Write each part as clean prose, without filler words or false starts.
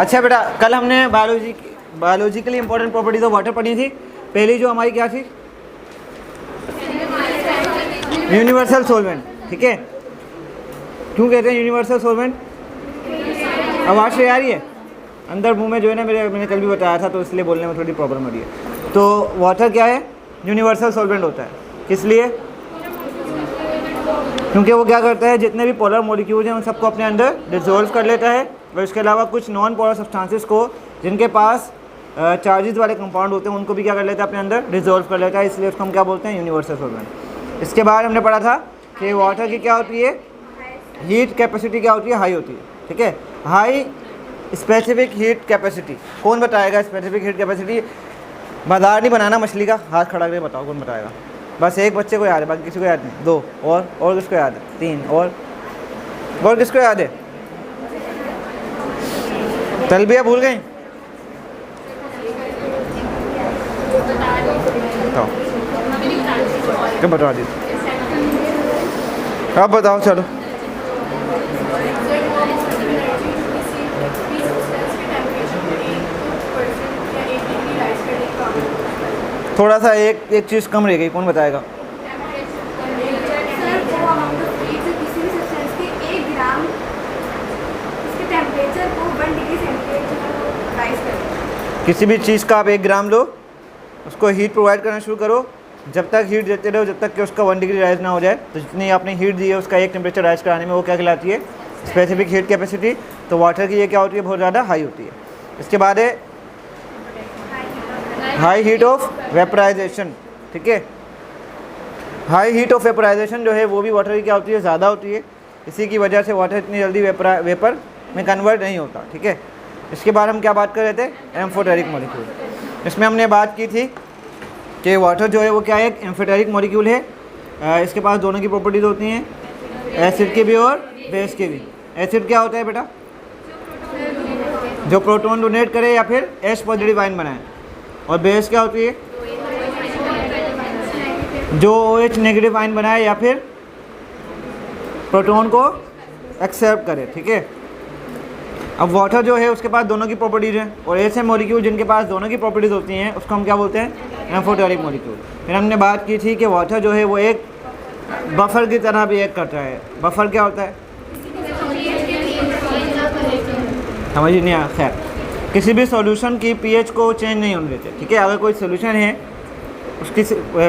अच्छा बेटा, कल हमने biologically important properties of water पढ़ी थी। पहली जो हमारी क्या थी, यूनिवर्सल सॉल्वेंट। ठीक है, क्यों कहते हैं यूनिवर्सल सॉल्वेंट? आवाज़ से आ रही है अंदर मुंह में जो है ना, मैंने कल भी बताया था, तो इसलिए बोलने में थोड़ी प्रॉब्लम हो रही है। तो वाटर क्या है? यूनिवर्सल सॉल्वेंट होता है। किस लिए? क्योंकि वो क्या करता है, जितने भी पोलर मॉलिक्यूल्स हैं उन सबको अपने अंदर डिसॉल्व कर लेता है, और इसके अलावा कुछ नॉन पोलर सब्सटेंसेस को, जिनके पास चार्जेस वाले कंपाउंड होते हैं, उनको भी क्या कर लेता है, अपने अंदर डिसॉल्व कर लेता है। इसलिए उसको हम क्या बोलते हैं? Universal solvent. इसके बाद हमने पढ़ा था कि वाटर की क्या होती है, हीट कैपेसिटी क्या होती है? हाई होती है। ठीक है, हाई स्पेसिफिक हीट कैपेसिटी। कौन बताएगा स्पेसिफिक हीट कैपेसिटी? बाजार नहीं बनाना मछली का, हाथ खड़ा करके बताओ कौन बताएगा। बस एक बच्चे को याद है, बाकी किसी को याद नहीं। दो और किसको याद है? तीन और किसको याद है? तलबिया भूल गई? बताओ, क्या बता दी? आप बताओ, चलो। थोड़ा सा एक चीज़ कम रह गई, कौन बताएगा? किसी भी चीज़ का आप 1 ग्राम लो, उसको हीट प्रोवाइड करना शुरू करो, जब तक हीट देते रहो, जब तक कि उसका 1 डिग्री राइज ना हो जाए। तो जितनी आपने हीट दी है उसका एक टेम्परेचर राइज कराने में वो क्या कहलाती है? Specific heat capacity. तो वाटर की ये क्या होती है? बहुत ज़्यादा हाई होती है। इसके बाद है हाई हीट ऑफ वेपराइजेशन। ठीक है, हाई हीट ऑफ वेपराइजेशन जो है वो भी वाटर की क्या होती है? ज़्यादा होती है। इसी की वजह से वाटर इतनी जल्दी वेपर में कन्वर्ट नहीं होता। ठीक है, इसके बाद हम क्या बात कर रहे थे? Amphoteric molecule. इसमें हमने बात की थी कि वाटर जो है वो क्या है? एक एम्फोटेरिक मॉलिक्यूल है। इसके पास दोनों की प्रॉपर्टीज़ होती हैं, एसिड की भी और बेस की भी। एसिड क्या होता है बेटा? जो प्रोटॉन डोनेट करे या फिर H पॉजिटिव आयन बनाए। और बेस क्या होती है? जो OH नेगेटिव आयन बनाए या फिर प्रोटॉन को एक्सेप्ट करे। ठीक है, अब वाटर जो है उसके पास दोनों की प्रॉपर्टीज़ हैं, और ऐसे मॉलिक्यूल जिनके पास दोनों की प्रॉपर्टीज़ होती हैं उसको हम क्या बोलते हैं? Amphoteric molecule. फिर हमने बात की थी कि वाटर जो है वो एक बफर की तरह भी एक्ट करता है। बफर क्या होता है? समझ नहीं आया? खैर, किसी भी सॉल्यूशन की pH को चेंज नहीं होने देते। ठीक है, अगर कोई सॉल्यूशन है उसकी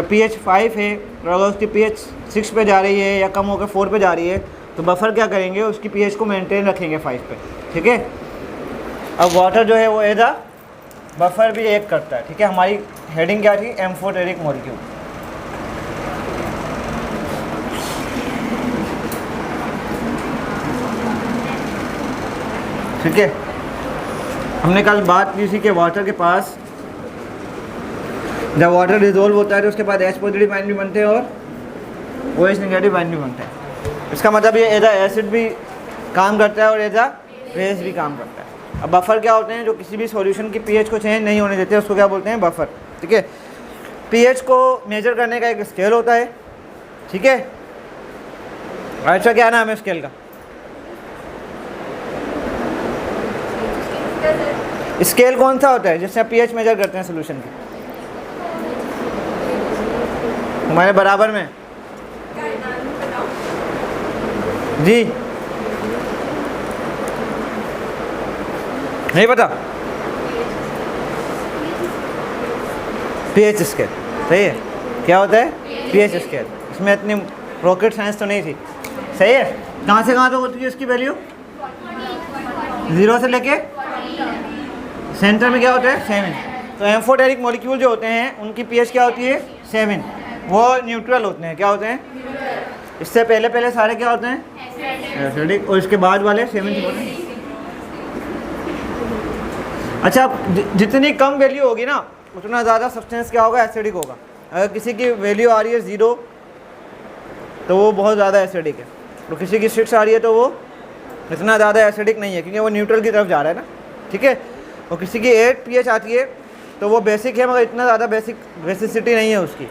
pH 5 है और अगर उसकी pH 6 पे जा रही है या कम होकर 4 पे जा रही है, तो बफर क्या करेंगे? उसकी pH को मेंटेन रखेंगे 5 पे। ठीक है, अब वाटर जो है वो एज अ बफर भी एक करता है। ठीक है, हमारी हेडिंग क्या थी? Amphoteric molecule. ठीक है, हमने कल बात की थी कि वाटर के पास जब वाटर डिजोल्व होता है तो उसके बाद H पॉजिटिव आयन भी बनते हैं और OH नेगेटिव आयन भी बनते हैं। इसका मतलब ये एज अ एसिड भी काम करता है और एज अ बेस भी काम करता है। अब बफर क्या होते हैं? जो किसी भी सॉल्यूशन की pH को चेंज नहीं होने देते, उसको क्या बोलते हैं? बफर। ठीक है, pH को मेजर करने का एक स्केल होता है। ठीक है, अच्छा क्या नाम है स्केल का? स्केल कौन सा होता है जिससे आप pH मेजर करते हैं सॉल्यूशन की? हमारे बराबर में जी नहीं पता? pH scale. सही है, क्या होता है? pH scale. इसमें इतनी रॉकेट साइंस तो नहीं थी। सही है, कहाँ से कहाँ तक होती है इसकी वैल्यू? 0 से लेके सेंटर में क्या होता है? 7। तो एम्फोटेरिक मॉलिक्यूल जो होते हैं उनकी pH क्या होती है? 7। वो न्यूट्रल होते हैं। क्या होते हैं? इससे पहले सारे क्या होते हैं? एसिडिक, और इसके बाद वाले 7 होते हैं। अच्छा, जितनी कम वैल्यू होगी ना उतना ज़्यादा सब्सटेंस क्या होगा? एसिडिक होगा। अगर किसी की वैल्यू आ रही है 0 तो वो बहुत ज़्यादा एसिडिक है, और किसी की 6 आ रही है तो वो इतना ज़्यादा एसिडिक नहीं है, क्योंकि वो न्यूट्रल की तरफ जा रहा है ना। ठीक है, और किसी की 8 pH आती है तो वो बेसिक है, मगर इतना ज़्यादा बेसिसिटी नहीं है उसकी।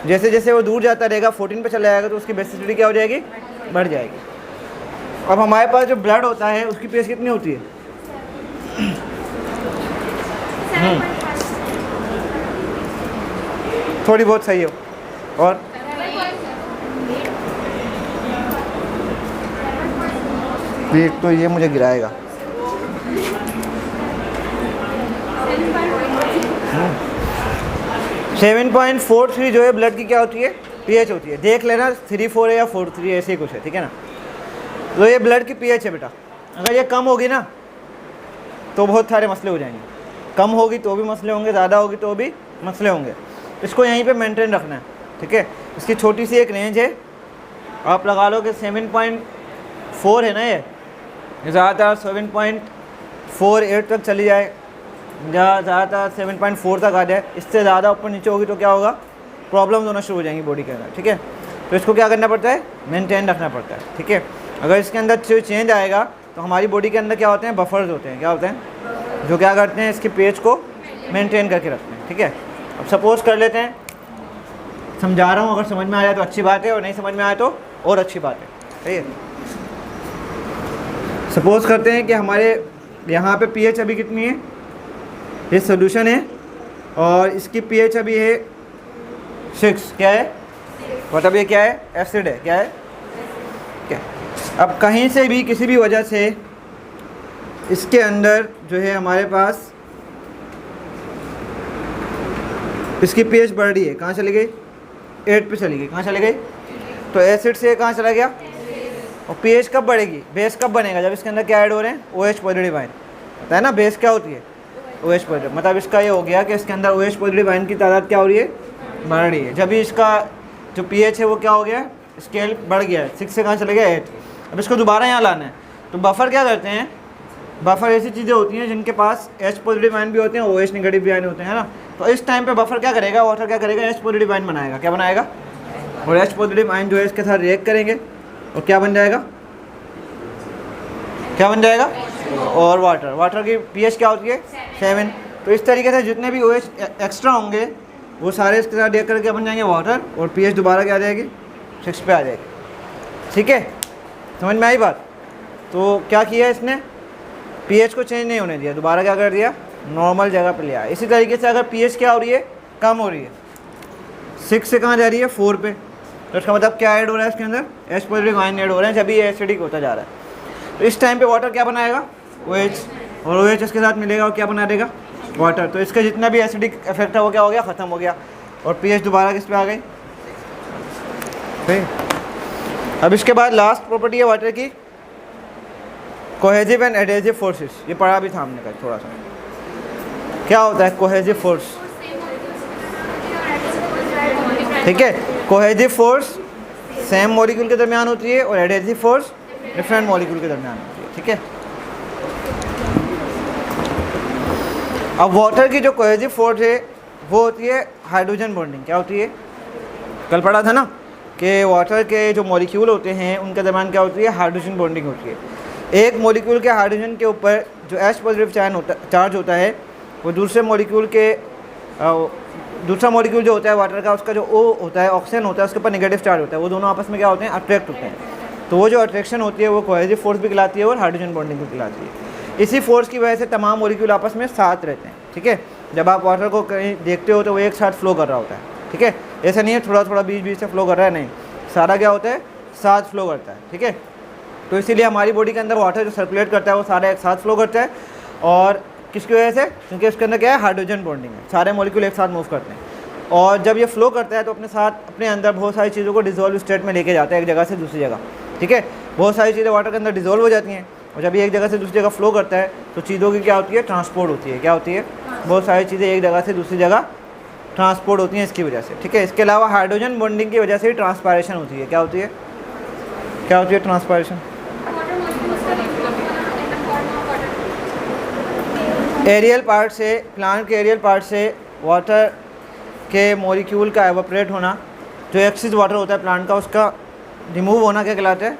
जैसे जैसे वो दूर जाता रहेगा 14 पे चला जाएगा तो उसकी बेसिसिटी क्या हो जाएगी? बढ़ जाएगी। अब हमारे पास जो ब्लड होता है उसकी pH कितनी होती है? थोड़ी बहुत सही हो। और एक तो ये मुझे गिराएगा। 7.43 जो है ब्लड की क्या होती है, पीएच होती है। देख लेना 3.4 है या 4.3 ऐसे ही कुछ है, ठीक है ना। तो ये ब्लड की पीएच है बेटा। अगर ये कम होगी ना तो बहुत सारे मसले हो जाएंगे। कम होगी तो भी मसले होंगे, ज़्यादा होगी तो भी मसले होंगे। इसको यहीं पे मेंटेन रखना है, ठीक है। इसकी छोटी सी एक रेंज है, आप लगा लो कि 7.4 है ना, ये ज़्यादातर 7.48 तक चली जाए या ज़्यादातर 7.4 तक आ जाए। इससे ज़्यादा ऊपर नीचे होगी तो क्या होगा, प्रॉब्लम्स होना शुरू हो जाएंगी बॉडी के अंदर, ठीक है। तो इसको क्या करना पड़ता है, मेंटेन रखना पड़ता है, ठीक है। अगर इसके अंदर चेंज आएगा तो हमारी बॉडी के अंदर क्या होते हैं, बफर्स होते हैं, क्या होते हैं, जो क्या करते हैं, इसकी पेज को मेंटेन करके रखते हैं, ठीक है। अब सपोज़ कर लेते हैं, समझा रहा हूँ, अगर समझ में आया तो अच्छी बात है और नहीं समझ में आया तो और अच्छी बात है, ठीक है। सपोज़ करते हैं कि हमारे यहाँ पे पीएच अभी कितनी है, ये सोल्यूशन है और इसकी पीएच अभी है 6, क्या है, मतलब ये क्या है, एसिड है, क्या है, क्या। अब कहीं से भी किसी भी वजह से इसके अंदर जो है हमारे पास इसकी पीएच बढ़ रही है, कहाँ चली गई, 8 पे चली गई, कहाँ चली गई, तो एसिड से कहाँ चला गया। और पीएच कब बढ़ेगी, बेस कब बनेगा, जब इसके अंदर क्या ऐड हो रहे हैं, OH पॉजिटिव आयन, पता है ना बेस क्या होती है, OH पॉजिटिव। मतलब इसका ये हो गया कि इसके अंदर OH पॉजिटिव आयन की तादाद क्या हो रही है, बढ़ रही है। जब भी इसका जो पीएच है वो क्या हो गया, स्केल बढ़ गया है, 6 से कहाँ चले गया 8। अब इसको दोबारा यहाँ लाना है, तो बफर क्या करते हैं, बफर ऐसी चीज़ें होती हैं जिनके पास H पॉजिटिव आयन भी होते हैं, OH नेगेटिव भी आयन होते हैं, है ना। तो इस टाइम पे बफर क्या करेगा, वाटर क्या करेगा, H पॉजिटिव आयन बनाएगा, क्या बनाएगा, और H पॉजिटिव आयन जो है इसके साथ रिएक्ट करेंगे और क्या बन जाएगा, क्या बन जाएगा, और वाटर की पीएच क्या होती है 7। तो इस तरीके से जितने भी OH एक्स्ट्रा होंगे वो सारे इसके साथ रिएक्ट करके बन जाएंगे वाटर, और पीएच दोबारा क्या आ जाएगी, 6 पे आ जाएगी, ठीक है। समझ में आई बात। तो क्या किया इसने, पीएच को चेंज नहीं होने दिया, दोबारा क्या कर दिया, नॉर्मल जगह पे ले आया। इसी तरीके से अगर पीएच क्या हो रही है, कम हो रही है, 6 से कहाँ जा रही है, 4 पे, तो इसका मतलब क्या ऐड हो रहा है इसके अंदर, H पॉजिटिव आयन ऐड हो रहे हैं, जब ये एसिडिक होता जा रहा है। तो इस टाइम पे वाटर क्या बनाएगा, OH, और OH इसके साथ मिलेगा और क्या बना देगा, वाटर। तो इसका जितना भी एसिडिक इफेक्ट है वो क्या हो गया, ख़त्म हो गया, और पीएच दोबारा किस पे आ गई, ठीक। अब इसके बाद लास्ट प्रॉपर्टी है वाटर की, कोहेसिव एंड एडहेसिव फोर्सेस। ये पढ़ा भी था हमने कल थोड़ा सा, क्या होता है कोहेसिव फोर्स, ठीक है। कोहेसिव फोर्स सेम मॉलिक्यूल के दरमियान होती है और एडहेसिव फोर्स डिफरेंट मॉलिक्यूल के दरमियान होती है, ठीक है। अब वाटर की जो कोहेसिव फोर्स है वो होती है हाइड्रोजन बॉन्डिंग। क्या होती है, कल पढ़ा था ना कि वाटर के जो मॉलिक्यूल होते हैं उनके दरमियान क्या होती है, हाइड्रोजन बॉन्डिंग होती है। एक मॉलिक्यूल के हाइड्रोजन के ऊपर जो H पॉजिटिव चार्ज होता है वो दूसरे मॉलिक्यूल के दूसरा मॉलिक्यूल जो होता है वाटर का, उसका जो O होता है, ऑक्सीजन होता है, उसके ऊपर नेगेटिव चार्ज होता है। वो दोनों आपस में क्या होते हैं, अट्रैक्ट होते हैं। तो वो जो अट्रैक्शन होती है वो कोहेसिव फोर्स भी कहलाती है और हाइड्रोजन बॉन्डिंग भी कहलाती है। इसी फोर्स की वजह से तमाम मॉलिक्यूल आपस में साथ रहते हैं, ठीक है। जब आप वाटर को कहीं देखते हो तो वो एक साथ फ्लो कर रहा होता है, ठीक है। ऐसा नहीं है थोड़ा थोड़ा बीच बीच से फ्लो कर रहा है, नहीं, सारा क्या होता है, साथ फ्लो करता है, ठीक है। तो इसीलिए हमारी बॉडी के अंदर वाटर जो सर्कुलेट करता है वो सारा एक साथ फ्लो करता है। और किसकी वजह से, क्योंकि उसके अंदर क्या है, हाइड्रोजन बॉन्डिंग है, सारे मॉलिक्यूल एक साथ मूव करते हैं। और जब ये फ्लो करता है तो अपने साथ अपने अंदर बहुत सारी चीज़ों को डिसॉल्व स्टेट में लेके जाता है, एक जगह से दूसरी जगह, ठीक है। बहुत सारी चीज़ें वाटर के अंदर डिसॉल्व हो जाती हैं, और जब ये एक जगह से दूसरी जगह फ्लो करता है तो चीज़ों की क्या होती है, ट्रांसपोर्ट होती है। क्या होती है, बहुत सारी चीज़ें एक जगह से दूसरी जगह ट्रांसपोर्ट होती हैं इसकी वजह से, ठीक है। इसके अलावा हाइड्रोजन बॉन्डिंग की वजह से ही ट्रांसपायरेशन होती है। क्या होती है, क्या होती है ट्रांसपायरेशन, एरियल पार्ट से, प्लांट के एरियल पार्ट से वाटर के मॉलिक्यूल का एवापोरेट होना, जो एक्सिस वाटर होता है प्लांट का, उसका रिमूव होना क्या कहलाता है,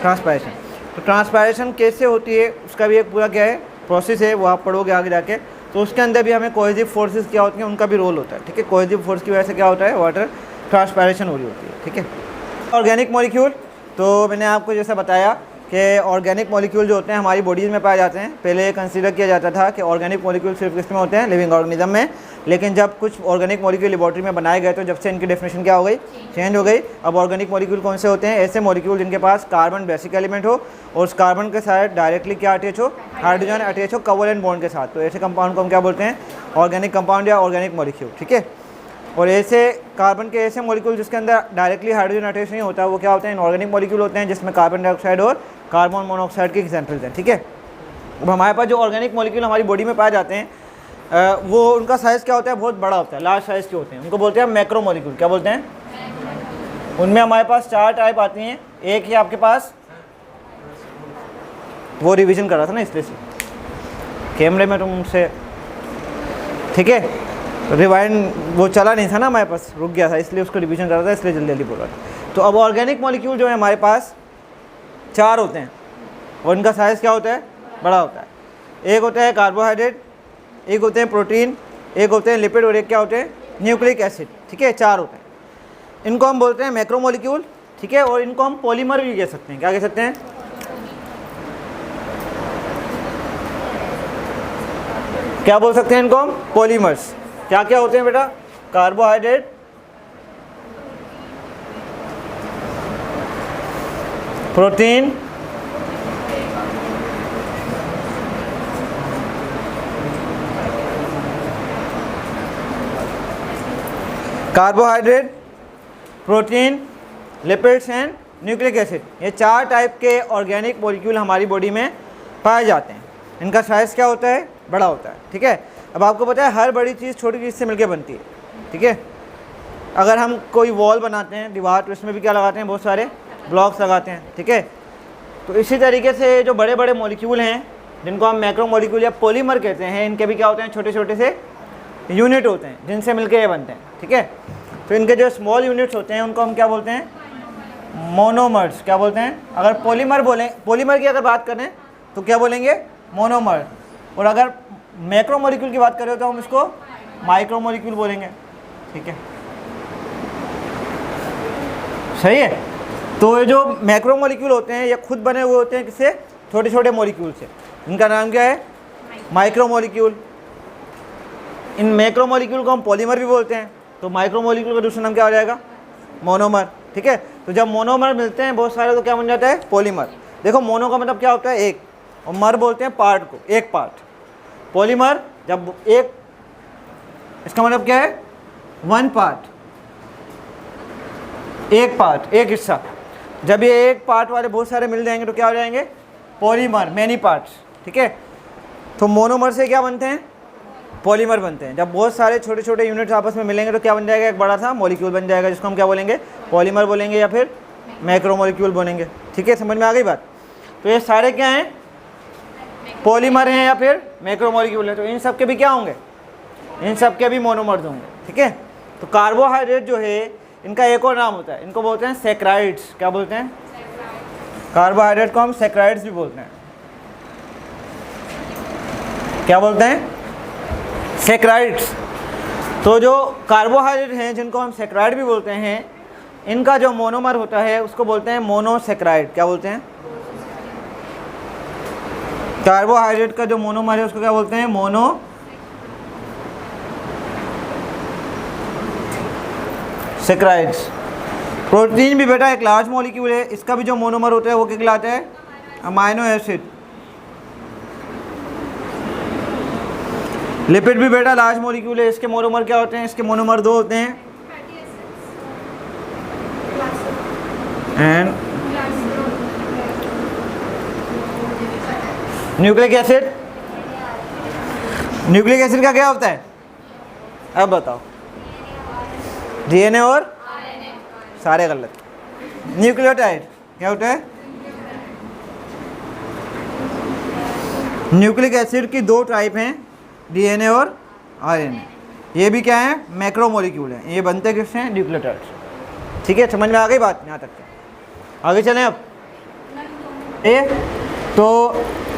ट्रांसपायरेशन। तो ट्रांसपायरेशन कैसे होती है उसका भी एक पूरा क्या है, प्रोसेस है, वो आप पढ़ोगे आगे जाके। तो उसके अंदर भी हमें कोहेसिव फोर्सेस क्या होती हैं, उनका भी रोल होता है, ठीक है। कोहेसिव फोर्स की वजह से क्या होता है, वाटर ट्रांसपायरेशन हो रही होती है, ठीक है। ऑर्गेनिक मॉलिक्यूल, तो मैंने आपको जैसा बताया कि ऑर्गेनिक मॉलिक्यूल जो होते हैं हमारी बॉडीज़ में पाए जाते हैं। पहले ये कंसीडर किया जाता था कि ऑर्गेनिक मॉलिक्यूल सिर्फ किस में होते हैं, लिविंग ऑर्गेनिज्म में। लेकिन जब कुछ ऑर्गेनिक मॉलिक्यूल लेबॉर्ट्री में बनाए गए तो जब से इनकी डेफिनेशन क्या हो गई, चेंज हो गई। अब ऑर्गेनिक मॉलिक्यूल कौन से होते हैं, ऐसे मॉलिक्यूल जिनके पास कार्बन बेसिक एलिमेंट हो और उस कार्बन के साथ डायरेक्टली क्या अटैच हो, हाइड्रोजन अटैच हो कोवैलेंट बॉन्ड के साथ। तो ऐसे कंपाउंड को हम क्या बोलते हैं, ऑर्गेनिक कंपाउंड या ऑर्गेनिक मॉलिक्यूल। ठीक है। और ऐसे कार्बन के ऐसे मॉलिक्यूल जिसके अंदर डायरेक्टली हाइड्रोजन अटैच नहीं होता वो क्या होते हैं, इनऑर्गेनिक मॉलिक्यूल होते हैं, जिसमें कार्बन डाइऑक्साइड और कार्बन मोनोऑक्साइड के एग्जाम्पल्स हैं। ठीक है। अब हमारे पास जो ऑर्गेनिक मॉलिक्यूल हमारी बॉडी में पाए जाते हैं वो उनका साइज़ क्या होता है, बहुत बड़ा होता है, लार्ज साइज़ के होते हैं। उनको बोलते हैं मैक्रो मॉलिक्यूल। क्या बोलते हैं? उनमें हमारे पास 4 टाइप आती हैं। एक है आपके पास, वो रिवीजन कर रहा था ना इसलिए से कैमरे में तुमसे, ठीक है, रिवाइंड वो चला नहीं था ना हमारे पास, रुक गया था, इसलिए उसको रिवीजन कर रहा था, इसलिए जल्दी जल्दी बोल रहा था। तो अब ऑर्गेनिक मॉलिक्यूल जो है हमारे पास 4 होते हैं और इनका साइज़ क्या होता है, बड़ा होता है। एक होता है कार्बोहाइड्रेट, एक होते हैं प्रोटीन, एक होते हैं लिपिड और एक क्या होते हैं, न्यूक्लिक एसिड। ठीक है, 4 होते हैं। इनको हम बोलते हैं मैक्रो मॉलिक्यूल। ठीक है। और इनको हम पॉलीमर भी कह सकते हैं। क्या कह सकते हैं? क्या बोल सकते हैं इनको हम? पॉलीमर्स। क्या क्या होते हैं बेटा? Carbohydrate, protein, carbohydrate, protein, lipids and nucleic acid. ये 4 टाइप के ऑर्गेनिक मॉलिक्यूल हमारी बॉडी में पाए जाते हैं। इनका साइज़ क्या होता है, बड़ा होता है। ठीक है। अब आपको पता है हर बड़ी चीज़ छोटी चीज़ से मिलकर बनती है। ठीक है। अगर हम कोई वॉल बनाते हैं, दीवार, तो इसमें भी क्या लगाते हैं, बहुत सारे ब्लॉक्स लगाते हैं। ठीक है। तो इसी तरीके से जो बड़े बड़े मॉलिक्यूल हैं जिनको हम मैक्रो मॉलिक्यूल या पॉलीमर कहते हैं, इनके भी क्या होते हैं, छोटे छोटे से यूनिट होते हैं जिनसे मिलकर ये बनते हैं। ठीक है। तो इनके जो स्मॉल यूनिट्स होते हैं उनको हम क्या बोलते हैं, मोनोमर्स। क्या बोलते हैं? अगर पॉलीमर बोलें, पॉलीमर की अगर बात करें तो क्या बोलेंगे, मोनोमर। और अगर मैक्रो मॉलिक्यूल की बात करें तो हम इसको माइक्रो मॉलिक्यूल बोलेंगे। ठीक है, सही है। तो ये जो मैक्रो मॉलिक्यूल होते हैं ये खुद बने हुए होते हैं किससे, छोटे छोटे मॉलिक्यूल से। इनका नाम क्या है, माइक्रो मॉलिक्यूल। इन मैक्रो मॉलिक्यूल को हम पॉलीमर भी बोलते हैं। तो माइक्रो मॉलिक्यूल का दूसरा नाम क्या हो जाएगा, मोनोमर। ठीक है। तो जब मोनोमर मिलते हैं बहुत सारे तो क्या बन जाता है, पॉलीमर। देखो मोनो का मतलब क्या होता है, एक, और मर बोलते हैं पार्ट को, एक पार्ट। पॉलीमर जब एक, इसका मतलब क्या है, 1 पार्ट, एक पार्ट, एक हिस्सा। जब ये एक पार्ट वाले बहुत सारे मिल जाएंगे तो क्या हो जाएंगे, पॉलीमर, मैनी पार्ट्स। ठीक है। तो मोनोमर से क्या बनते हैं, पॉलीमर बनते हैं। जब बहुत सारे छोटे छोटे यूनिट्स आपस में मिलेंगे तो क्या बन जाएगा, एक बड़ा सा मॉलिक्यूल बन जाएगा, जिसको हम क्या बोलेंगे, पॉलीमर बोलेंगे या फिर मैक्रो मॉलिक्यूल बोलेंगे। ठीक है, समझ में आ गई बात। तो ये सारे क्या हैं, पॉलीमर हैं या फिर मैक्रो मॉलिक्यूल है। तो इन सब के भी क्या होंगे, इन सब के भी मोनोमर्स होंगे। ठीक है। तो कार्बोहाइड्रेट जो है इनका एक और नाम होता है, इनको बोलते हैं सैकराइड्स। क्या बोलते हैं, कार्बोहाइड्रेट को हम सैकराइड्स भी बोलते हैं। क्या बोलते हैं, सैकराइड्स। तो जो कार्बोहाइड्रेट हैं जिनको हम सैकराइड भी बोलते हैं, इनका जो मोनोमर होता है उसको बोलते हैं मोनोसैकराइड। क्या बोलते हैं, कार्बोहाइड्रेट का जो मोनोमर है उसको क्या बोलते हैं, मोनोसैकराइड्स। प्रोटीन भी बेटा एक लार्ज मॉलिक्यूल है, इसका भी जो मोनोमर होता है वो क्या कहलाता है, अमाइनो एसिड। लिपिड भी बेटा लार्ज मॉलिक्यूल है, इसके मोनोमर क्या होते हैं, इसके मोनोमर 2 होते हैं, and nucleic acid. Nucleic acid का क्या होता है, अब बताओ, डीएनए और सारे गलत। न्यूक्लियोटाइड क्या होता है, न्यूक्लिक एसिड की 2 टाइप हैं, डीएनए और आरएनए। ये भी क्या है, मैक्रो मॉलिक्यूल है। ये बनते किससे हैं, न्यूक्लियोटाइड्स। ठीक है, समझ में आ गई बात यहाँ तक के। आगे चलें अब। तो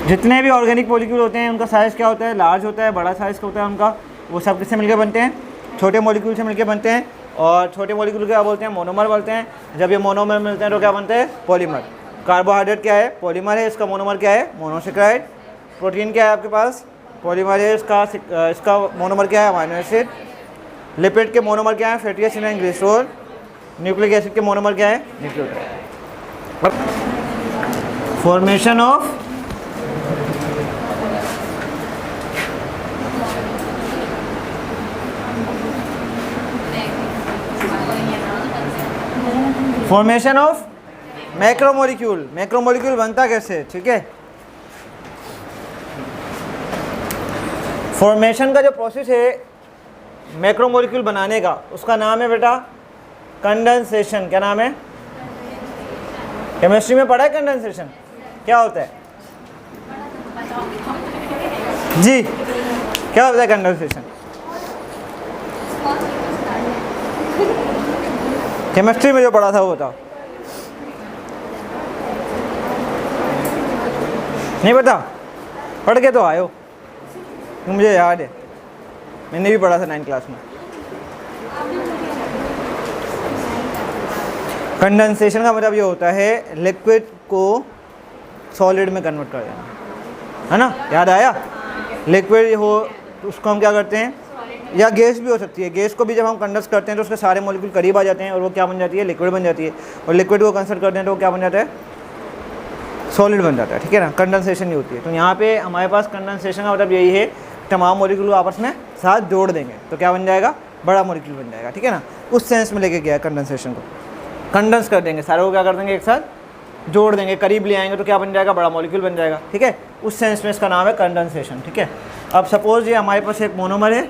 जितने भी ऑर्गेनिक मॉलिक्यूल होते हैं उनका साइज़ क्या होता है, लार्ज होता है, बड़ा साइज़ का होता है उनका। वो सब किससे मिलकर बनते हैं, छोटे मॉलिक्यूल से मिलकर बनते हैं। और छोटे मॉलिक्यूल क्या बोलते हैं, मोनोमर बोलते हैं। जब ये मोनोमर मिलते हैं तो क्या बनते हैं, पॉलीमर। कार्बोहाइड्रेट क्या है, पॉलीमर है, इसका मोनोमर क्या है, मोनोसेक्राइड। प्रोटीन क्या है आपके पास, पॉलीमर है, इसका मोनोमर क्या है, अमाइनो एसिड। लिपिड के मोनोमर क्या है, fatty acid and glycerol. Nucleic acid के मोनोमर क्या है, nucleotide. Formation of macromolecule. Macromolecule बनता कैसे, ठीक है। फॉर्मेशन का जो प्रोसेस है मैक्रोमोलिक्यूल बनाने का, उसका नाम है बेटा कंडेंसेशन। क्या नाम है, केमिस्ट्री में पढ़ा है कंडेंसेशन क्या होता है जी, क्या होता है कंडेंसेशन, केमिस्ट्री में जो पढ़ा था वो बताओ। नहीं पता, पढ़ के तो आए हो, मुझे याद है, मैंने भी पढ़ा था 9th क्लास में। कंडेंसेशन का मतलब ये होता है लिक्विड को सॉलिड में कन्वर्ट कर देना, है ना, याद आया। लिक्विड हो तो उसको हम क्या करते हैं, या गैस भी हो सकती है, गैस को भी जब हम कंडेंस करते हैं तो उसके सारे मॉलिक्यूल करीब आ जाते हैं और वो क्या बन जाती है, लिक्विड बन जाती है। और लिक्विड को कंसर्ट करते हैं तो वो क्या बन जाता है, सॉलिड बन जाता है, ठीक है ना। कंडेंसेशन ही होती है। तो यहाँ पे हमारे पास कंडेंसेशन का मतलब यही है, तमाम मॉलिक्यूल को आपस में साथ जोड़ देंगे तो क्या बन जाएगा, बड़ा मॉलिक्यूल बन जाएगा, ठीक है ना। उस सेंस में लेके गया है कंडेंसेशन को, कंडेंस कर देंगे सारे को, क्या कर देंगे, एक साथ जोड़ देंगे, करीब ले आएंगे तो क्या बन जाएगा, बड़ा मॉलिक्यूल बन जाएगा, ठीक है। उस सेंस में इसका नाम है कंडेंसेशन, ठीक है। अब सपोज ये हमारे पास एक मोनोमर है,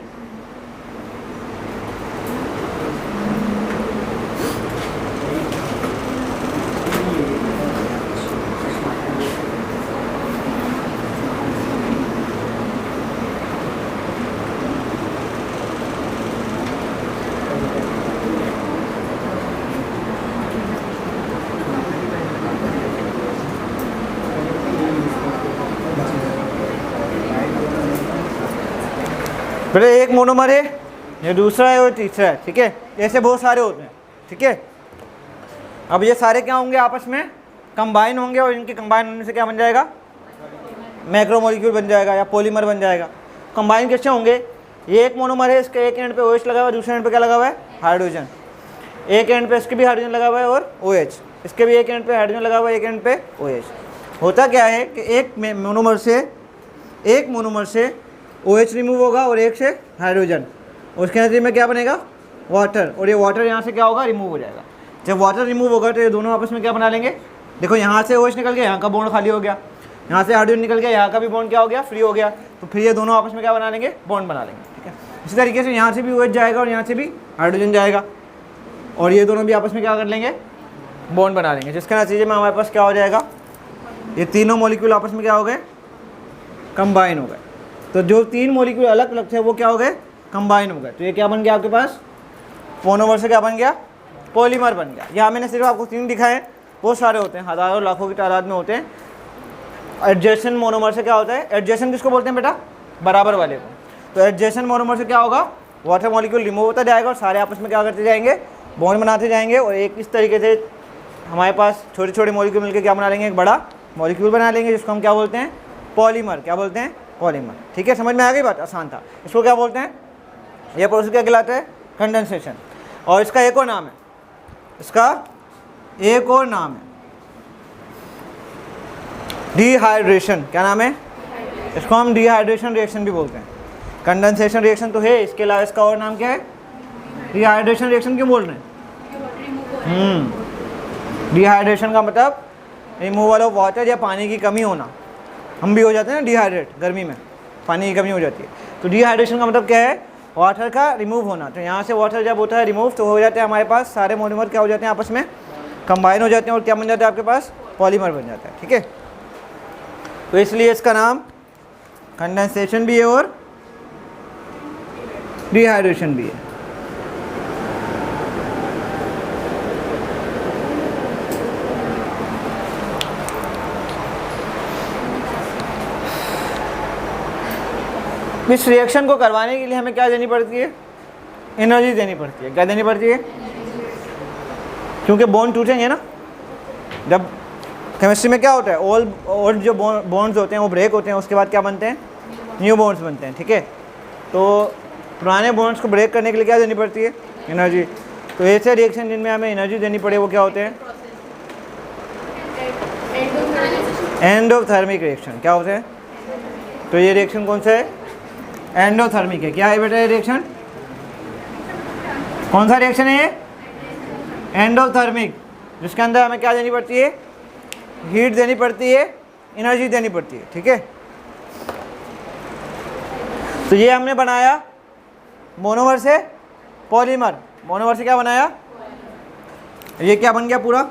पहले एक मोनोमर है, ये दूसरा है और तीसरा है, ठीक है। ऐसे बहुत सारे होते हैं, ठीक है। अब ये सारे क्या होंगे, आपस में कंबाइन होंगे और इनके कंबाइन होने से क्या बन जाएगा, मैक्रोमोलिक्यूल बन जाएगा या पॉलीमर बन जाएगा। कंबाइन कैसे होंगे, ये एक मोनोमर है, इसके एक एंड पे OH लगा हुआ है, दूसरे एंड पे क्या लगा हुआ है, हाइड्रोजन। एक एंड पे इसके भी हाइड्रोजन लगा हुआ है और OH, इसके भी एक एंड पे हाइड्रोजन लगा हुआ है, एक एंड पे OH। होता क्या है कि एक मोनोमर से OH रिमूव होगा और एक से हाइड्रोजन, उसके नतीजे में क्या बनेगा, वाटर। और ये वाटर यहाँ से क्या होगा, रिमूव हो जाएगा। जब वाटर रिमूव होगा तो ये दोनों आपस में क्या बना लेंगे, देखो यहाँ से OH निकल गया, यहाँ का बॉन्ड खाली हो गया, यहाँ से हाइड्रोजन निकल गया, यहाँ का भी बॉन्ड क्या हो गया, फ्री हो गया। तो फिर ये दोनों आपस में क्या बना लेंगे, बॉन्ड बना लेंगे, ठीक है। इसी तरीके से यहाँ से भी OH जाएगा और यहाँ से भी हाइड्रोजन जाएगा और ये दोनों भी आपस में क्या कर लेंगे, बॉन्ड बना लेंगे, जिसके नतीजे में हमारे पास क्या हो जाएगा, ये तीनों मॉलिक्यूल आपस में क्या हो गए, कंबाइन हो गए। तो जो तीन मॉलिक्यूल अलग अलग थे वो क्या हो गए, कंबाइन हो गए। तो ये क्या बन गया आपके पास, मोनोमर से क्या बन गया, पॉलीमर बन गया। यहाँ मैंने सिर्फ आपको 3 दिखाए, बहुत सारे होते हैं, हज़ारों लाखों की तादाद में होते हैं। एडजेसेंट मोनोमर से क्या होता है, एडजेसेंट किसको बोलते हैं बेटा, बराबर वाले को। तो एडजेसेंट मोनोमर से क्या होगा, वाटर मॉलिक्यूल रिमूव होता जाएगा और सारे आपस में क्या करते जाएंगे, बॉन्ड बनाते जाएंगे और एक इस तरीके से हमारे पास छोटे छोटे मॉलिक्यूल मिलकर क्या बना लेंगे, एक बड़ा मॉलिक्यूल बना लेंगे, जिसको हम क्या बोलते हैं, पॉलीमर। क्या बोलते हैं, पॉलीमर, ठीक है। समझ में आ गई बात, आसान था। इसको क्या बोलते हैं, यह प्रोसेस क्या कहलाता है, कंडेंसेशन। और इसका एक और नाम है, इसका एक और नाम है डिहाइड्रेशन। क्या नाम है, इसको हम डिहाइड्रेशन रिएक्शन भी बोलते हैं। कंडेंसेशन रिएक्शन तो है, इसके अलावा इसका और नाम क्या है, डिहाइड्रेशन रिएक्शन क्यों बोल रहे हैं, डिहाइड्रेशन का मतलब रिमूवल ऑफ वाटर या पानी की कमी होना। हम भी हो जाते हैं ना डिहाइड्रेट, गर्मी में पानी की कमी हो जाती है। तो डिहाइड्रेशन का मतलब क्या है, वाटर का रिमूव होना। तो यहाँ से वाटर जब होता है रिमूव तो हो जाते हैं हमारे पास सारे मोनोमर क्या हो जाते हैं, आपस में कंबाइन हो जाते हैं और क्या बन जाता है आपके पास, पॉलीमर बन जाता है, ठीक है। तो इसलिए इसका नाम कंडेंसेशन भी है और डिहाइड्रेशन भी है। इस रिएक्शन को करवाने के लिए हमें क्या देनी पड़ती है, एनर्जी देनी पड़ती है। क्या देनी पड़ती है, क्योंकि बॉन्ड टूटेंगे ना, जब केमिस्ट्री में क्या होता है, ओल्ड जो बॉन्ड्स होते हैं वो ब्रेक होते हैं, उसके बाद क्या बनते हैं, न्यू बॉन्ड्स बनते हैं, ठीक है। तो पुराने बॉन्ड्स को ब्रेक करने के लिए क्या देनी पड़ती है, एनर्जी। तो ऐसे रिएक्शन जिनमें हमें एनर्जी देनी पड़े वो क्या होते हैं, एंडोथर्मिक रिएक्शन। क्या होते हैं, तो ये रिएक्शन कौन सा है, एंडोथर्मिक है। क्या है बेटा ये रिएक्शन, कौन सा रिएक्शन है ये, एंडोथर्मिक, जिसके अंदर हमें क्या देनी पड़ती है, हीट देनी पड़ती है, एनर्जी देनी पड़ती है, ठीक है। तो ये हमने बनाया मोनोमर से पॉलीमर, मोनोमर से क्या बनाया, ये क्या बन गया, पूरा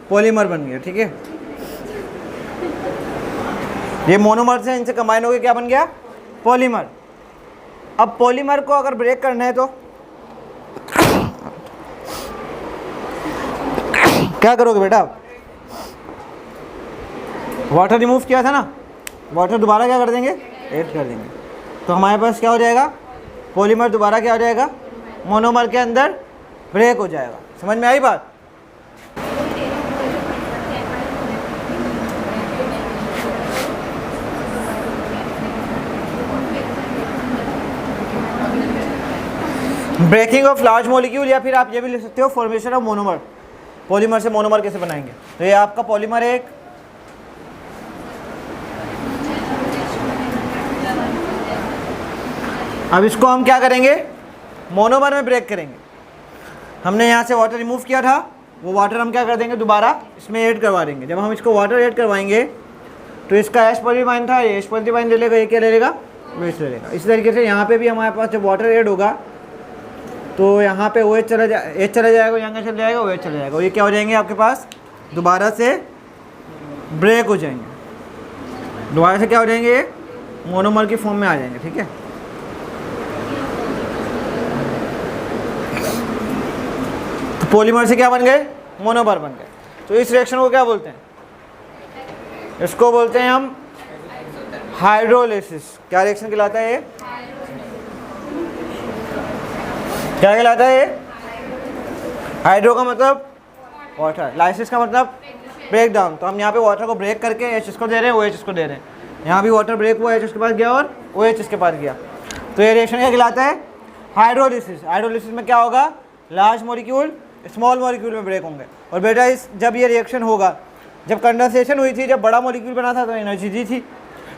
पॉलीमर बन गया, ठीक है। ये मोनोमर से इनसे कंबाइन हो गया, क्या बन गया, पॉलीमर। अब पॉलीमर को अगर ब्रेक करना है तो क्या करोगे बेटा, वाटर रिमूव किया था ना, वाटर दोबारा क्या कर देंगे, ऐड कर देंगे, तो हमारे पास क्या हो जाएगा, पॉलीमर दोबारा क्या हो जाएगा, मोनोमर के अंदर ब्रेक हो जाएगा। समझ में आई बात। ब्रेकिंग ऑफ लार्ज मॉलिक्यूल, या फिर आप ये भी लिख सकते हो फॉर्मेशन ऑफ मोनोमर, पॉलीमर से मोनोमर कैसे बनाएंगे। तो ये आपका पॉलीमर है एक, अब इसको हम क्या करेंगे, मोनोमर में ब्रेक करेंगे। हमने यहाँ से वाटर रिमूव किया था, वो वाटर हम क्या कर देंगे, दोबारा इसमें ऐड करवा देंगे। जब हम इसको वाटर ऐड करवाएंगे तो इसका एच पॉलीमाइन था, ये एच पॉलीमाइन ले लेगा, ये क्या ले लेगा, वेस्ट ले लेगा। इसी तरीके से यहाँ पे भी हमारे पास जब वाटर ऐड होगा तो यहाँ पे OH चला जाएगा, यहाँ चला जाएगा, OH चला जाएगा, ये क्या हो जाएंगे आपके पास, दोबारा से ब्रेक हो जाएंगे, दोबारा से क्या हो जाएंगे, ये मोनोमर की फॉर्म में आ जाएंगे, ठीक है। तो पॉलीमर से क्या बन गए, मोनोमर बन गए। तो इस रिएक्शन को क्या बोलते हैं, इसको बोलते हैं हम हाइड्रोलिसिस। क्या रिएक्शन कहलाता है ये, क्या कहलाता है ये, हाइड्रो का मतलब वाटर, लाइसिस का मतलब ब्रेक डाउन। तो हम यहाँ पे वाटर को ब्रेक करके एच इसको दे रहे हैं, OH इसको दे रहे हैं। यहाँ भी वाटर ब्रेक हुआ, H इसके पास गया और OH इसके पास गया। तो ये रिएक्शन क्या कहलाता है, हाइड्रोलिसिस। हाइड्रोलिसिस में क्या होगा, लार्ज मॉलिक्यूल स्मॉल मॉलिक्यूल में ब्रेक होंगे। और बेटा इस जब ये रिएक्शन होगा, जब कंडेंसेशन हुई थी, जब बड़ा मॉलिक्यूल बना था तो एनर्जी दी थी,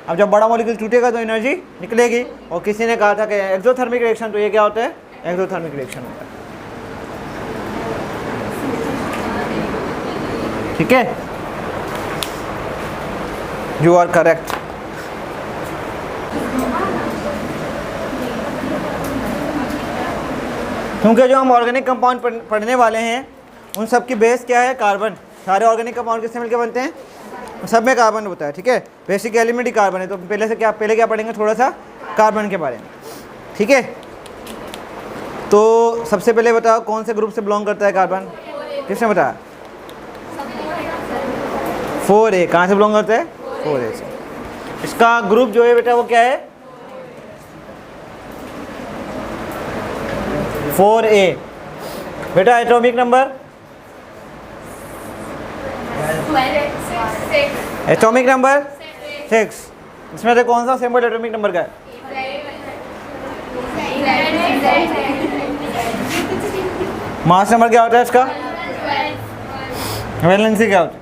अब जब बड़ा मॉलिक्यूल टूटेगा तो एनर्जी निकलेगी। और किसी ने कहा था कि एक्सोथर्मिक रिएक्शन, तो ये क्या होता है, एक्सोथर्मिक रिएक्शन होता है, ठीक है। You are correct. क्योंकि जो हम ऑर्गेनिक कंपाउंड पढ़ने वाले हैं उन सब की बेस क्या है, कार्बन। सारे ऑर्गेनिक कंपाउंड किससे मिलकर बनते हैं, सब में कार्बन होता है, ठीक है। बेसिक एलिमेंट ही कार्बन है। तो पहले क्या पढ़ेंगे, थोड़ा सा कार्बन के बारे में, ठीक है। तो सबसे पहले बताओ कौन से ग्रुप से बिलोंग करता है कार्बन, किसने बताया, 4A। कहाँ से बिलोंग करता है, 4A से। इसका ग्रुप जो है बेटा वो क्या है, 4A। बेटा एटॉमिक नंबर, एटॉमिक नंबर 6। इसमें से कौन सा सिंबल एटॉमिक नंबर का है, मास नंबर क्या होता है इसका, वैलेंसी क्या होती है,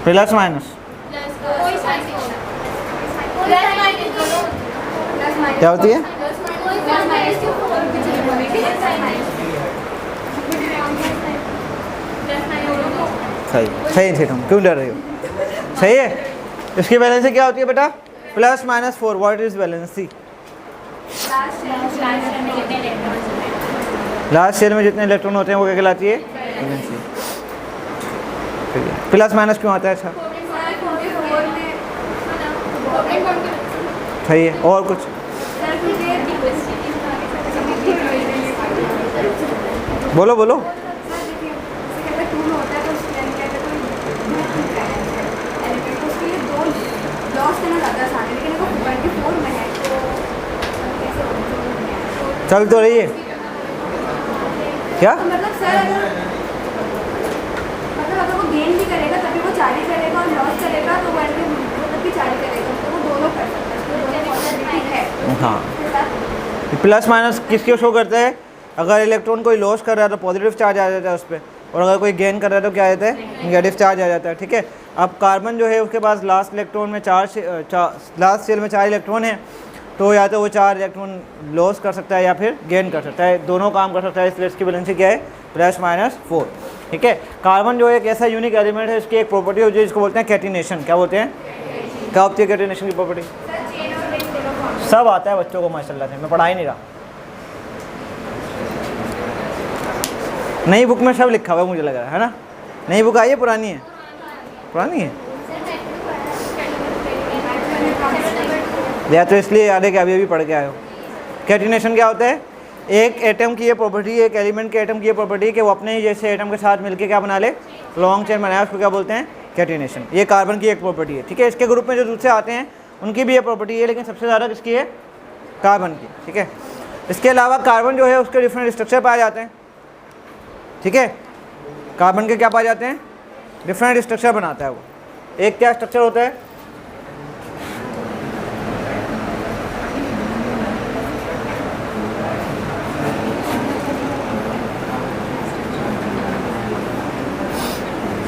प्लस माइनस क्या होती है, सही तुम क्यों डर रही हो, सही है। इसकी वैलेंसी क्या होती है बेटा, +-4। What is valency, last shell में जितने इलेक्ट्रॉन होते हैं वो क्या कहलाती है, वैलेंसी। +- क्यों आता है, अच्छा सही है। और कुछ, बोलो बोलो, चल तो रही है क्या, मतलब सर अगर वो गेन भी करेगा तभी वो चार्ज करेगा और लॉस करेगा तो वो मतलब कि चार्ज करेगा, तो वो दोनों कर सकता है। हाँ, प्लस माइनस किसको शो करता है? अगर इलेक्ट्रॉन कोई लॉस कर रहा है तो पॉजिटिव चार्ज आ जाता है उस पर, और अगर कोई गेन कर रहा है तो क्या आ जाता है? नेगेटिव चार्ज आ जाता है। ठीक है, अब कार्बन जो है उसके पास लास्ट इलेक्ट्रॉन में लास्ट शेल में 4 इलेक्ट्रॉन है, तो या तो वो 4 इलेक्ट्रॉन लॉस कर सकता है या फिर गेन कर सकता है, दोनों काम कर सकता है, इसलिए इसकी वैलेंसी क्या है? +-4। ठीक है, कार्बन जो एक ऐसा यूनिक एलिमेंट है, इसकी एक प्रॉपर्टी होती है जिसको बोलते हैं कैटिनेशन। क्या बोलते हैं? क्या होती है कैटिनेशन की प्रॉपर्टी? सब आता है बच्चों को माशाल्लाह से, मैं पढ़ा ही नहीं रहा। नई बुक में सब लिखा हुआ है मुझे लग रहा है ना? नई बुक आई है पुरानी है? पुरानी है या तो इसलिए याद है कि अभी पढ़ के आए हो। कैटिनेशन क्या होता है? एक एटम की ये प्रॉपर्टी, एक एलिमेंट के एटम की ये प्रॉपर्टी है कि वो अपने ही जैसे एटम के साथ मिलकर क्या बना ले? लॉन्ग चेन बनाया, उसको क्या बोलते हैं? कैटिनेशन। ये कार्बन की एक प्रॉपर्टी है। ठीक है, इसके ग्रुप में जो दूसरे आते हैं उनकी भी ये प्रॉपर्टी है, लेकिन सबसे ज़्यादा किसकी है? कार्बन की। ठीक है, इसके अलावा कार्बन जो है उसके डिफरेंट स्ट्रक्चर पाए जाते हैं। ठीक है, कार्बन के क्या पाए जाते हैं? डिफरेंट स्ट्रक्चर बनाता है वो। एक क्या स्ट्रक्चर होता है?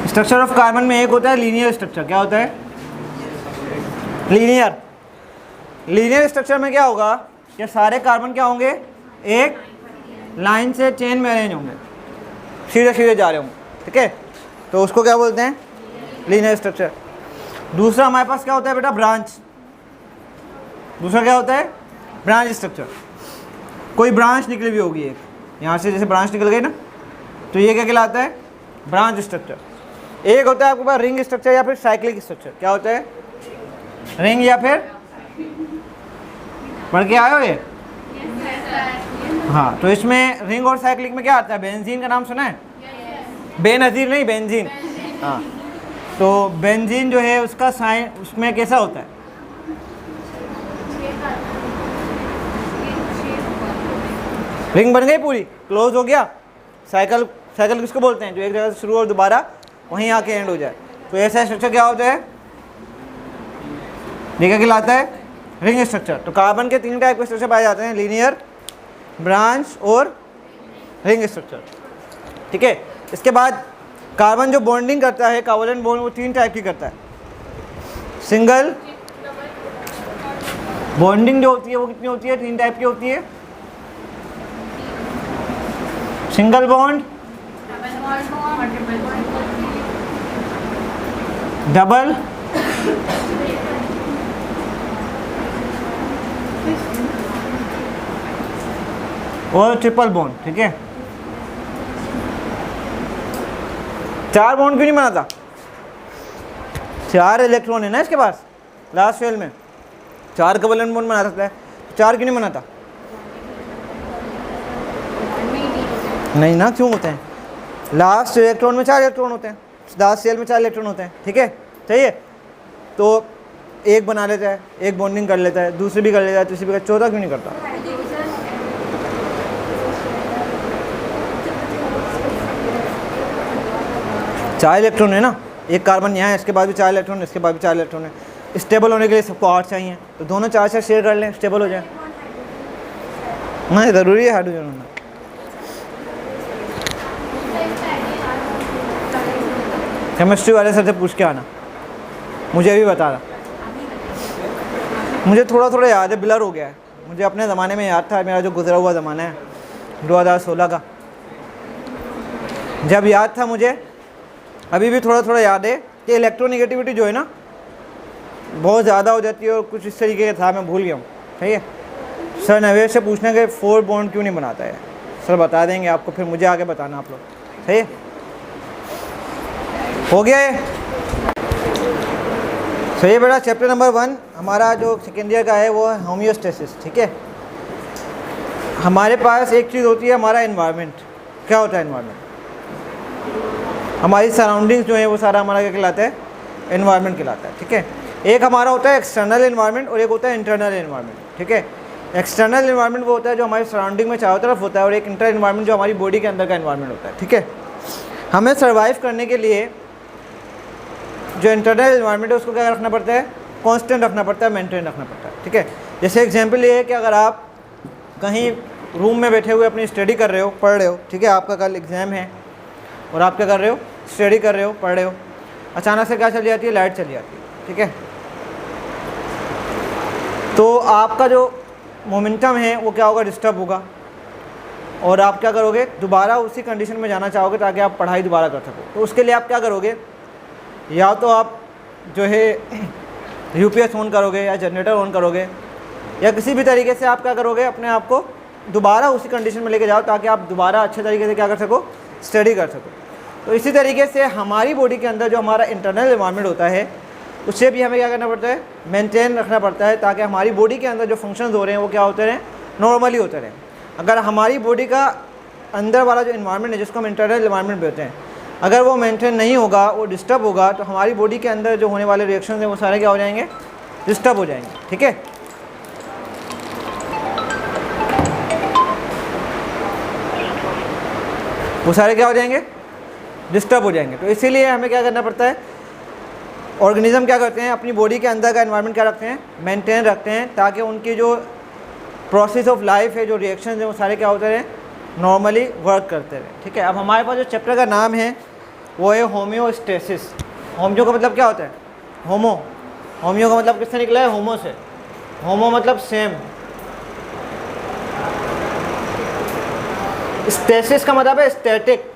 स्ट्रक्चर ऑफ कार्बन में एक होता है लीनियर स्ट्रक्चर। क्या होता है? लीनियर। लीनियर स्ट्रक्चर में क्या होगा कि सारे कार्बन क्या होंगे? एक लाइन से चेन में अरेंज होंगे, सीधे सीधे जा रहे होंगे। ठीक है, तो उसको क्या बोलते हैं? Linear structure. दूसरा हमारे पास क्या होता है बेटा? ब्रांच। दूसरा क्या होता है? Branch structure. कोई ब्रांच निकली हुई होगी एक, यहाँ से जैसे ब्रांच निकल गई ना, तो ये क्या कहलाता है? Branch structure. एक होता है आपके पास रिंग स्ट्रक्चर या फिर साइक्लिक स्ट्रक्चर। क्या होता है? रिंग या फिर, पढ़ के आए हो ये? हाँ, तो इसमें रिंग और साइक्लिक में क्या आता है? बेंजीन का नाम सुना है? बेनजीर नहीं, बेंजीन। हाँ, तो बेंजीन जो है उसका साइन उसमें कैसा होता है? रिंग बन गई पूरी, क्लोज हो गया। साइकिल, साइकिल किसको बोलते हैं? जो एक जगह से शुरू और दोबारा वहीं आके एंड हो जाए, तो ऐसा स्ट्रक्चर क्या होता है? ये क्या कहलाता है? Ring structure. तो कार्बन के 3 टाइप के स्ट्रक्चर पाए जाते हैं, लीनियर, ब्रांच और रिंग स्ट्रक्चर। ठीक है, इसके बाद कार्बन जो बॉन्डिंग करता है, कोवलेंट बॉन्ड, वो 3 टाइप की करता है। सिंगल बॉन्डिंग जो होती है वो कितनी होती है? 3 टाइप की होती है। सिंगल बॉन्ड, डबल, और ट्रिपल बॉन्ड। ठीक है, 4 बॉन्ड क्यों नहीं बनाता? 4 इलेक्ट्रॉन है ना इसके पास लास्ट शेल में, 4 कोवलेंट बॉन्ड बना सकता है, 4 क्यों नहीं बनाता? नहीं ना, क्यों होते हैं? लास्ट इलेक्ट्रॉन में 4 इलेक्ट्रॉन होते हैं, लास्ट शेल में 4 इलेक्ट्रॉन होते हैं। ठीक है, सही है, तो एक बना लेता है, एक बॉन्डिंग कर लेता है, दूसरी भी कर लेता है, तीसरी भी कर, चौथा क्यों नहीं करता? चार इलेक्ट्रॉन है ना, एक कार्बन यहाँ है, इसके बाद भी 4 इलेक्ट्रॉन है, इसके बाद भी 4 इलेक्ट्रॉन है। स्टेबल होने के लिए सबको 8 चाहिए, तो दोनों 4 शेयर कर लें, स्टेबल हो जाए। नहीं, ज़रूरी है हाइड्रोजन होना। केमिस्ट्री वाले सर से पूछ के आना, मुझे अभी बता रहा। मुझे थोड़ा थोड़ा याद है, ब्लर हो गया है, मुझे अपने ज़माने में याद था, मेरा जो गुजरा हुआ ज़माना है 2016 का, जब याद था मुझे, अभी भी थोड़ा थोड़ा याद है कि इलेक्ट्रोनिगेटिविटी जो है ना बहुत ज़्यादा हो जाती है, और कुछ इस तरीके का था, मैं भूल गया हूँ। सही है, सर नवेश से पूछना कि 4 बॉन्ड क्यों नहीं बनाता है, सर बता देंगे आपको, फिर मुझे आगे बताना आप लोग। सही है, हो गया ये सही है बेटा। चैप्टर नंबर 1 हमारा जो सेकेंड ईयर का है वो है होमियोस्टेसिस। ठीक है, हमारे पास एक चीज़ होती है, हमारा एनवायरनमेंट। क्या होता है एनवायरनमेंट? हमारी सराउंडिंग्स जो है वो सारा हमारा क्या कहलाता है? एनवायरनमेंट कहलाता है। ठीक है, एक हमारा होता है एक्सटर्नल एनवायरनमेंट और एक होता है इंटरनल एनवायरनमेंट। ठीक है, एक्सटर्नल एनवायरनमेंट वो होता है जो हमारी सराउंडिंग में चारों तरफ होता है, और एक इंटर एनवायरनमेंट जो हमारी बॉडी के अंदर का एनवायरनमेंट होता है। ठीक है, हमें सर्वाइव करने के लिए जो इंटरनल इन्वायरमेंट है उसको क्या रखना पड़ता है, कांस्टेंट रखना पड़ता है, मेंटेन रखना पड़ता है, ठीक है। जैसे एग्जांपल ये है कि अगर आप कहीं रूम में बैठे हुए अपनी स्टडी कर रहे हो, पढ़ रहे हो, ठीक है, आपका कल एग्ज़ाम है और आप क्या कर रहे हो, स्टडी कर रहे हो, पढ़ रहे हो, अचानक से क्या चली जाती है, लाइट चली जाती है, ठीक है। तो आपका जो मोमेंटम है वो क्या होगा, डिस्टर्ब होगा और आप क्या करोगे, दोबारा उसी कंडीशन में जाना चाहोगे ताकि आप पढ़ाई दोबारा कर सको। तो उसके लिए आप क्या करोगे, या तो आप जो है यूपीएस ऑन करोगे या जनरेटर ऑन करोगे या किसी भी तरीके से आप क्या करोगे, अपने आप को दोबारा उसी कंडीशन में लेके जाओ ताकि आप दोबारा अच्छे तरीके से क्या कर सको, स्टडी कर सको। तो इसी तरीके से हमारी बॉडी के अंदर जो हमारा इंटरनल एनवायरनमेंट होता है उससे भी हमें क्या करना पड़ता है, मेंटेन रखना पड़ता है ताकि हमारी बॉडी के अंदर जो फंक्शंस हो रहे हैं वो क्या होते रहें, नॉर्मली होते रहें। अगर हमारी बॉडी का अंदर वाला जो एनवायरनमेंट है जिसको हम इंटरनल एनवायरनमेंट बोलते हैं, अगर वो मेंटेन नहीं होगा, वो डिस्टर्ब होगा, तो हमारी बॉडी के अंदर जो होने वाले रिएक्शन हैं वो सारे क्या हो जाएंगे, डिस्टर्ब हो जाएंगे, ठीक है। वो सारे क्या हो जाएंगे, डिस्टर्ब हो जाएंगे। तो इसीलिए हमें क्या करना पड़ता है, ऑर्गेनिज्म क्या करते हैं, अपनी बॉडी के अंदर का एनवायरनमेंट क्या रखते हैं, मेंटेन रखते हैं ताकि उनकी जो प्रोसेस ऑफ लाइफ है, जो रिएक्शन है वो सारे क्या होते रहे, नॉर्मली वर्क करते रहे, ठीक है। अब हमारे पास जो चैप्टर का नाम है वो है होम्योस्टेसिस। होम्यो का मतलब क्या होता है, होमो, होम्यो का मतलब किससे निकला है, होमो से। होमो मतलब सेम, स्टेसिस का मतलब है स्टैटिक।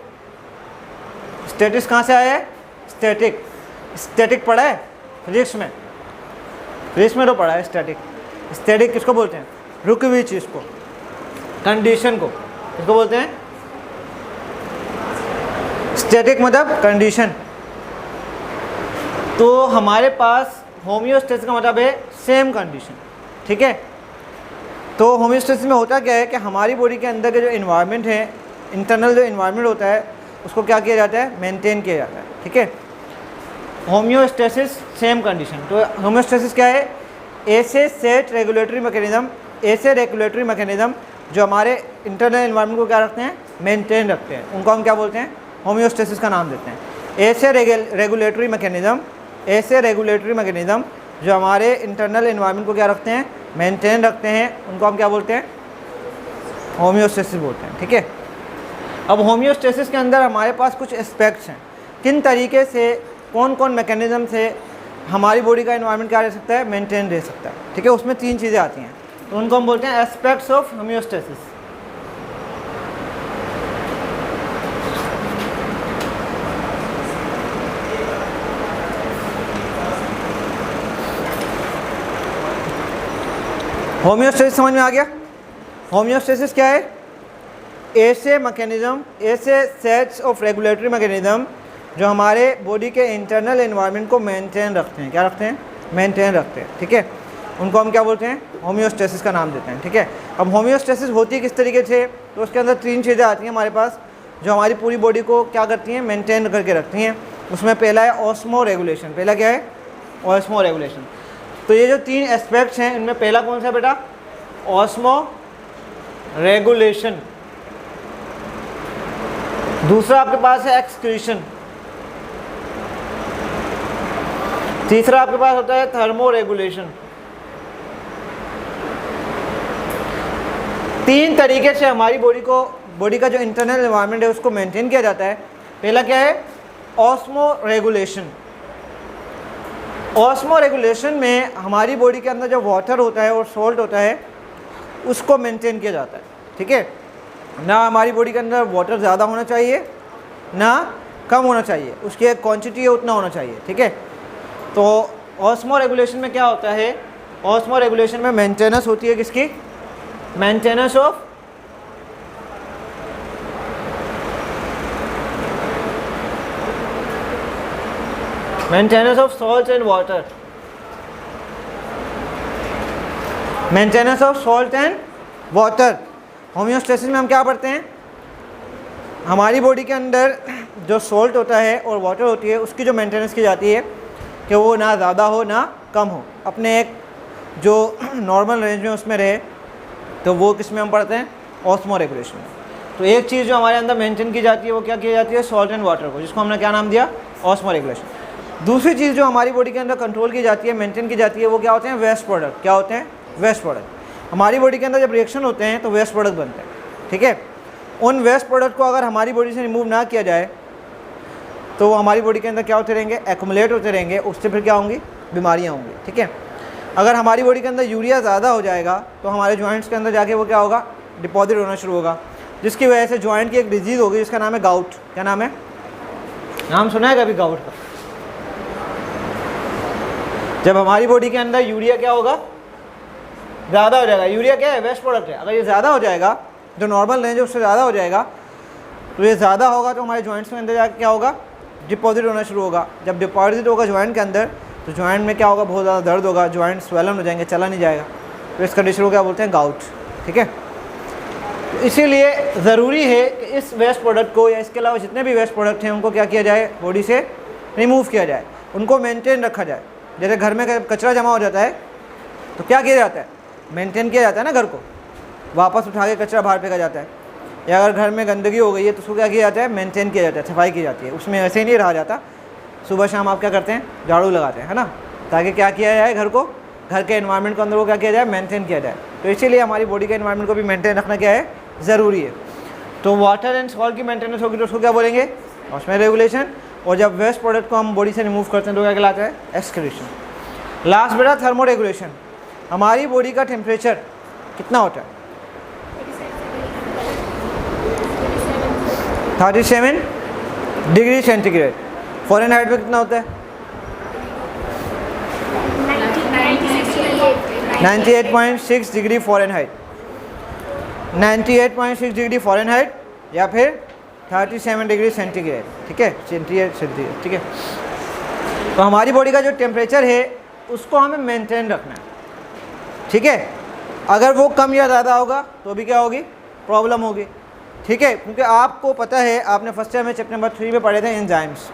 स्टेटिस कहाँ से आया है, स्टैटिक। स्टैटिक पढ़ा है फिजिक्स में, फिजिक्स में तो पढ़ा है स्टैटिक। स्टैटिक किसको बोलते हैं, रुकी हुई चीज़ को, कंडीशन को किसको बोलते हैं, स्टैटिक मतलब कंडीशन। तो हमारे पास होम्योस्टेसिस का मतलब है सेम कंडीशन, ठीक है। तो होम्योस्टेसिस में होता क्या है कि हमारी बॉडी के अंदर के जो इन्वायरमेंट है, इंटरनल जो इन्वायरमेंट होता है उसको क्या किया जाता है, मेंटेन किया जाता है, ठीक है। Homeostasis same condition. तो होम्योस्टेसिस क्या है, ऐसे सेट रेगुलेटरी मैकेनिज्म, ऐसे रेगुलेटरी मैकेनिज्म जो हमारे इंटरनल एनवायरनमेंट को क्या रखते हैं, मेंटेन रखते हैं, उनको हम क्या बोलते हैं, होम्योस्टेसिस का नाम देते हैं। ऐसे रेगुलेटरी मैकेनिज्म, ऐसे रेगुलेटरी मैकेनिज्म जो हमारे इंटरनल एनवायरनमेंट को क्या रखते हैं, मेंटेन रखते हैं, उनको हम क्या बोलते हैं, होम्योस्टेसिस बोलते हैं, ठीक है। अब होम्योस्टेसिस के अंदर हमारे पास कुछ एस्पेक्ट्स हैं, किन तरीके से, कौन कौन मैकेनिज्म से हमारी बॉडी का एनवायरनमेंट क्या रह सकता है, मेंटेन रह सकता है, ठीक है। उसमें 3 चीज़ें आती हैं, तो उनको हम बोलते हैं एस्पेक्ट्स ऑफ होम्योस्टेसिस। होम्योस्टेसिस समझ में आ गया। होम्योस्टेसिस क्या है, ऐसे मैकेनिज्म, ऐसे सेट्स ऑफ रेगुलेटरी मैकेनिज्म जो हमारे बॉडी के इंटरनल एनवायरनमेंट को मेंटेन रखते हैं, क्या रखते हैं, मेंटेन रखते हैं, ठीक है। उनको हम क्या बोलते हैं, होम्योस्टेसिस का नाम देते हैं, ठीक है। अब होम्योस्टेसिस होती किस तरीके से, तो उसके अंदर 3 चीज़ें आती हैं हमारे पास जो हमारी पूरी बॉडी को क्या करती हैं, मेंटेन करके रखती हैं। उसमें पहला है ऑस्मो रेगुलेशन। पहला क्या है, ऑस्मो रेगुलेशन। तो ये जो 3 एस्पेक्ट्स हैं इनमें पहला कौन सा है बेटा, ऑस्मो रेगुलेशन। दूसरा आपके पास है एक्सक्रीशन। तीसरा आपके पास होता है थर्मो रेगुलेशन। 3 तरीके से हमारी बॉडी का जो इंटरनल एनवायरनमेंट है उसको मेंटेन किया जाता है। पहला क्या है, ऑस्मो रेगुलेशन। ऑस्मो रेगुलेशन में हमारी बॉडी के अंदर जो वाटर होता है और सॉल्ट होता है उसको मेंटेन किया जाता है, ठीक है। ना हमारी बॉडी के अंदर वाटर ज़्यादा होना चाहिए ना कम होना चाहिए, उसकी एक क्वांटिटी है उतना होना चाहिए, ठीक है। तो ऑस्मो रेगुलेशन में क्या होता है, ऑस्मो रेगुलेशन में मेंटेनेंस होती है किसकी, maintenance of maintenance of salt and water, maintenance of salt and water. Homeostasis में हम क्या पढ़ते हैं, हमारी बॉडी के अंदर जो सॉल्ट होता है और वाटर होती है उसकी जो मेंटेनेंस की जाती है कि वो ना ज़्यादा हो ना कम हो, अपने एक जो नॉर्मल रेंज में उसमें रहे। तो वो किस में हम पढ़ते हैं, ऑस्मो रेगुलेशन में। तो एक चीज़ जो हमारे अंदर मेंटेन की जाती है वो क्या की जाती है, सॉल्ट एंड वाटर को, जिसको हमने क्या नाम दिया, ऑस्मो रेगुलेशन। दूसरी चीज़ जो हमारी बॉडी के अंदर कंट्रोल की जाती है, मेंटेन की जाती है, वो क्या होते हैं? Waste product. क्या होते हैं? Waste product. हमारी बॉडी के अंदर जब रिएक्शन होते हैं तो वेस्ट प्रोडक्ट बनते हैं, ठीक है। उन वेस्ट प्रोडक्ट को अगर हमारी बॉडी से रिमूव ना किया जाए तो वो हमारी बॉडी के अंदर क्या होते रहेंगे? एक्युमुलेट होते रहेंगे, उससे फिर क्या होंगी? बीमारियाँ होंगी, ठीक है। अगर हमारी बॉडी के अंदर यूरिया ज़्यादा हो जाएगा तो हमारे जॉइंट्स के अंदर जाके वो क्या होगा? डिपॉजिट होना शुरू होगा, जिसकी वजह से जॉइंट की एक डिजीज़ होगी जिसका नाम है गाउट। क्या नाम है? नाम सुना है कभी गाउट का? जब हमारी बॉडी के अंदर यूरिया क्या होगा? ज़्यादा हो जाएगा। यूरिया क्या है? वेस्ट प्रोडक्ट है। अगर ये ज़्यादा हो जाएगा, जो नॉर्मल रेंज है उससे ज़्यादा हो जाएगा, तो ये ज़्यादा होगा तो हमारे जॉइंट्स के अंदर जाकर क्या होगा? डिपॉजिट होना शुरू होगा। जब डिपॉजिट होगा जॉइंट के अंदर तो जॉइंट में क्या होगा? बहुत ज़्यादा दर्द होगा, जॉइंट स्वेलन हो जाएंगे, चला नहीं जाएगा। तो इस कंडीशन को क्या बोलते हैं? गाउट, ठीक है। तो इसीलिए ज़रूरी है कि इस वेस्ट प्रोडक्ट को या इसके अलावा जितने भी वेस्ट प्रोडक्ट हैं उनको क्या किया जाए? बॉडी से रिमूव किया जाए, उनको मेंटेन रखा जाए। जैसे घर में कचरा जमा हो जाता है तो क्या किया जाता है? मेंटेन किया जाता है ना घर को, वापस उठा के कचरा बाहर फेंका जाता है। या अगर घर में गंदगी हो गई है तो उसको क्या किया जाता है? मेंटेन किया जाता है, सफाई की जाती है। उसमें ऐसे ही नहीं रहा जाता। सुबह शाम आप क्या करते हैं? झाड़ू लगाते हैं, है ना, ताकि क्या किया जाए? घर को, घर के एनवायरनमेंट को अंदर वो क्या किया जाए? मेंटेन किया जाए। तो इसीलिए हमारी बॉडी के एनवायरनमेंट को भी मेंटेन रखना क्या है? ज़रूरी है। तो वाटर एंड सॉल्ट की मेंटेनेंस होगी तो उसको क्या बोलेंगे? उसमें रेगुलेशन। और जब वेस्ट प्रोडक्ट को हम बॉडी से रिमूव करते हैं तो क्या कहलाता है? एक्सक्रीशन। लास्ट बेटा थर्मो रेगुलेशन। हमारी बॉडी का टेम्परेचर कितना होता है? 37 डिग्री सेंटीग्रेड। फ़ारेनहाइट में कितना होता है? 98.6 डिग्री फ़ारेनहाइट। 98.6 डिग्री फ़ारेनहाइट या फिर 37 डिग्री सेंटीग्रेड, ठीक है, सेंटीग्रेड, ठीक है। तो हमारी बॉडी का जो टेम्परेचर है उसको हमें मेंटेन रखना है, ठीक है। अगर वो कम या ज़्यादा होगा तो भी क्या होगी? प्रॉब्लम होगी, ठीक है। क्योंकि आपको पता है, आपने फर्स्ट टाइम में चैप्टर नंबर 3 में पढ़े थे एंजाइम्स।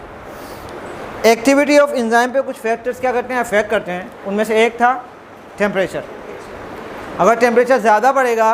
एक्टिविटी ऑफ एंजाइम पे कुछ फैक्टर्स क्या करते हैं? अफेक्ट करते हैं। उनमें से एक था टेम्परेचर। अगर टेम्परेचर ज़्यादा बढ़ेगा